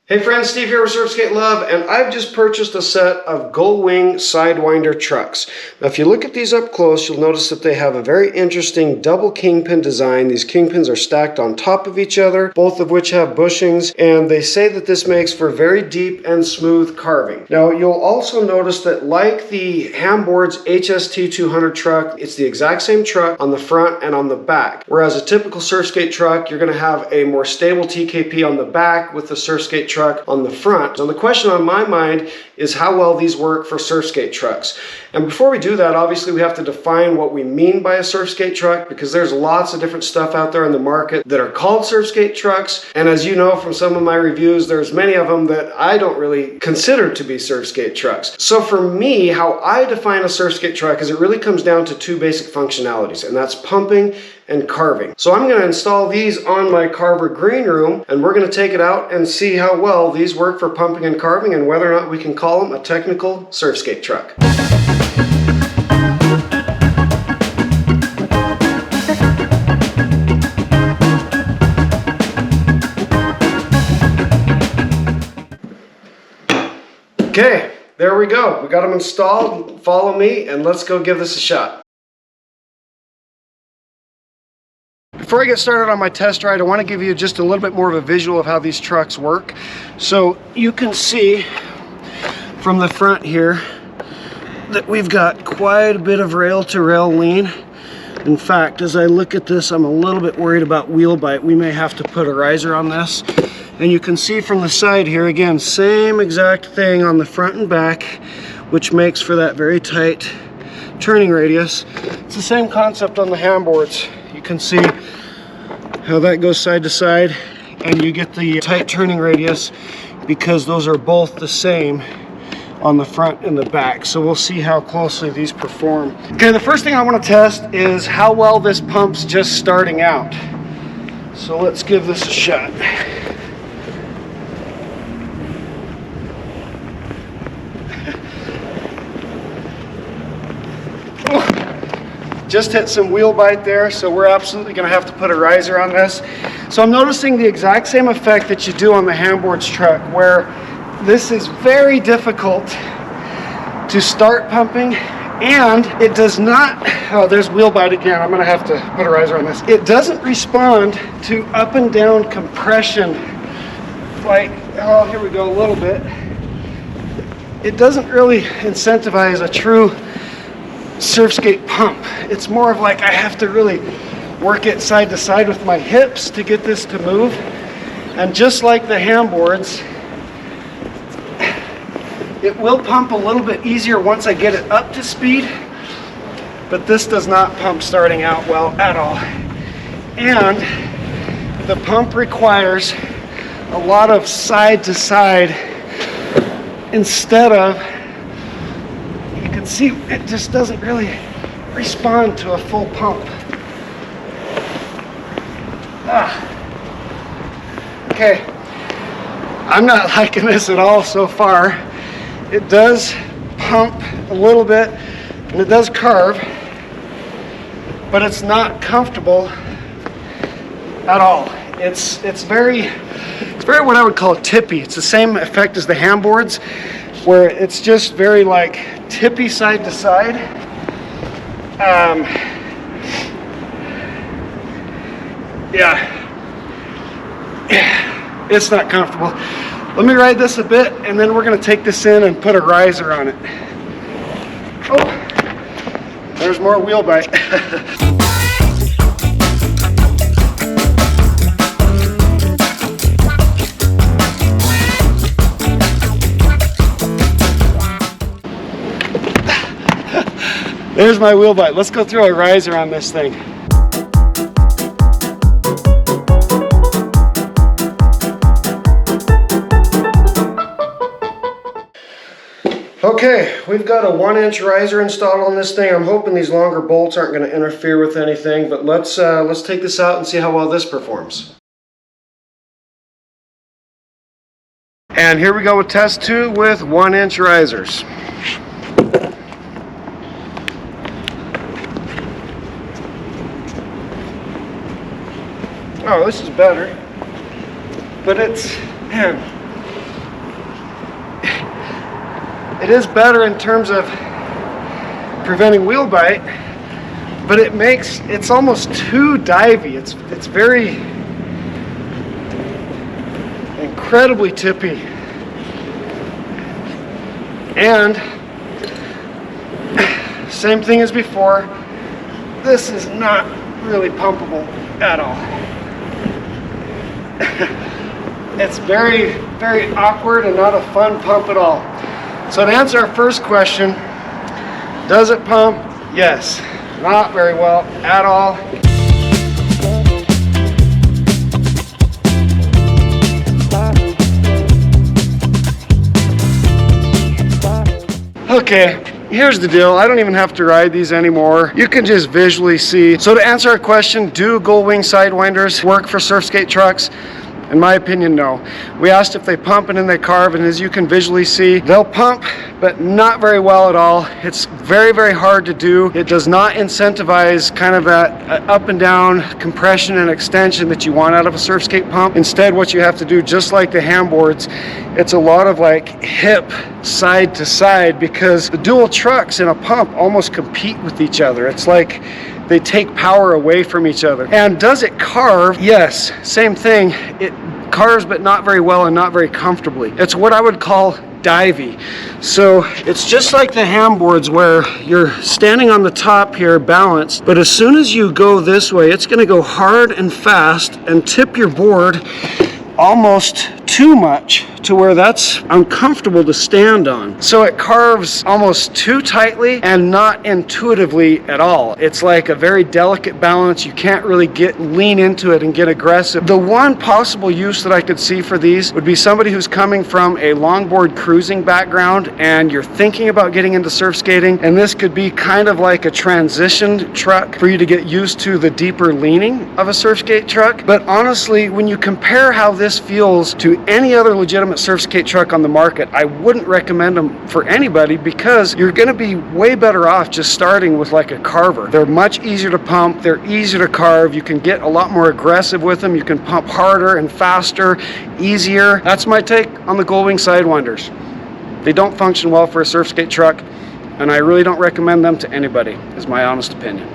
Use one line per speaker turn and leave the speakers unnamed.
Hey friends, Steve here with Surfskate Love, and I've just purchased a set of Gullwing Sidewinder trucks. Now if you look at these up close, you'll notice that they have a very interesting double kingpin design. These kingpins are stacked on top of each other, both of which have bushings, and they say that this makes for very deep and smooth carving. Now you'll also notice that like the Hamboards HST 200 truck, it's the exact same truck on the front and on the back. Whereas a typical Surfskate truck, you're going to have a more stable TKP on the back with the Surfskate truck on the front. So the question on my mind is how well these work for Surfskate trucks. And before we do that, obviously we have to define what we mean by a Surfskate truck, because there's lots of different stuff out there in the market that are called Surfskate trucks. And as you know from some of my reviews, there's many of them that I don't really consider to be Surfskate trucks. So for me, how I define a Surfskate truck is it really comes down to two basic functionalities, and that's pumping and carving. So I'm going to install these on my Carver green room, and we're going to take it out and see how well these work for pumping and carving and whether or not we can call them a technical Surfskate truck. Okay, there we go. We got them installed. Follow me and let's go give this a shot. Before I get started on my test ride, I want to give you just a little bit more of a visual of how these trucks work. So you can see from the front here that we've got quite a bit of rail-to-rail lean. In fact, as I look at this, I'm a little bit worried about wheel bite. We may have to put a riser on this. And you can see from the side here, again, same exact thing on the front and back, which makes for that very tight turning radius. It's the same concept on the Hamboards. You can see how that goes side to side, and you get the tight turning radius because those are both the same on the front and the back. So we'll see how closely these perform. Okay, the first thing I want to test is how well this pumps just starting out. So let's give this a shot. Just hit some wheel bite there, so we're absolutely going to have to put a riser on this. So I'm noticing the exact same effect that you do on the Hamboards truck, where this is very difficult to start pumping, and it does not, oh, there's wheel bite again. I'm going to have to put a riser on this. It doesn't respond to up and down compression like, oh, here we go a little bit. It doesn't really incentivize a true Surfskate pump. It's more of like I have to really work it side to side with my hips to get this to move. And just like the Hamboards, it will pump a little bit easier once I get it up to speed, but this does not pump starting out well at all. And the pump requires a lot of side to side instead of, see, it just doesn't really respond to a full pump. Okay, I'm not liking this at all so far. It does pump a little bit and it does carve, but it's not comfortable at all. It's very what I would call tippy. It's the same effect as the Hamboards, where it's just very like tippy side to side. Yeah, it's not comfortable. Let me ride this a bit, and then we're going to take this in and put a riser on it. Oh, there's more wheel bite. There's my wheel bite. Let's go throw a riser on this thing. Okay, we've got a 1-inch riser installed on this thing. I'm hoping these longer bolts aren't going to interfere with anything, but let's take this out and see how well this performs. And here we go with test 2 with 1-inch risers. Oh, this is better. But it's, man, It is better in terms of preventing wheel bite, but it's almost too divey. It's very incredibly tippy. And same thing as before, this is not really pumpable at all. It's very, very awkward and not a fun pump at all. So to answer our first question, does it pump? Yes. Not very well at all. Okay, here's the deal. I don't even have to ride these anymore. You can just visually see. So to answer our question, do Gullwing Sidewinders work for surf skate trucks? In my opinion, no. We asked if they pump and then they carve, and as you can visually see, they'll pump, but not very well at all. It's very, very hard to do. It does not incentivize kind of that up and down compression and extension that you want out of a surf skate pump. Instead, what you have to do, just like the handboards, it's a lot of like hip side to side, because the dual trucks in a pump almost compete with each other. It's like they take power away from each other. And does it carve? Yes, same thing. It carves, but not very well and not very comfortably. It's what I would call divey. So it's just like the handboards where you're standing on the top here balanced, but as soon as you go this way, it's going to go hard and fast and tip your board almost too much to where that's uncomfortable to stand on. So it carves almost too tightly and not intuitively at all. It's like a very delicate balance. You can't really lean into it and get aggressive. The one possible use that I could see for these would be somebody who's coming from a longboard cruising background and you're thinking about getting into surf skating, and this could be kind of like a transitioned truck for you to get used to the deeper leaning of a surf skate truck. But honestly, when you compare how this feels to any other legitimate surf skate truck on the market, I wouldn't recommend them for anybody, because you're going to be way better off just starting with like a carver. They're much easier to pump, they're easier to carve, you can get a lot more aggressive with them, you can pump harder and faster, easier. That's my take on the Gullwing Sidewinders. They don't function well for a surf skate truck, and I really don't recommend them to anybody, is my honest opinion.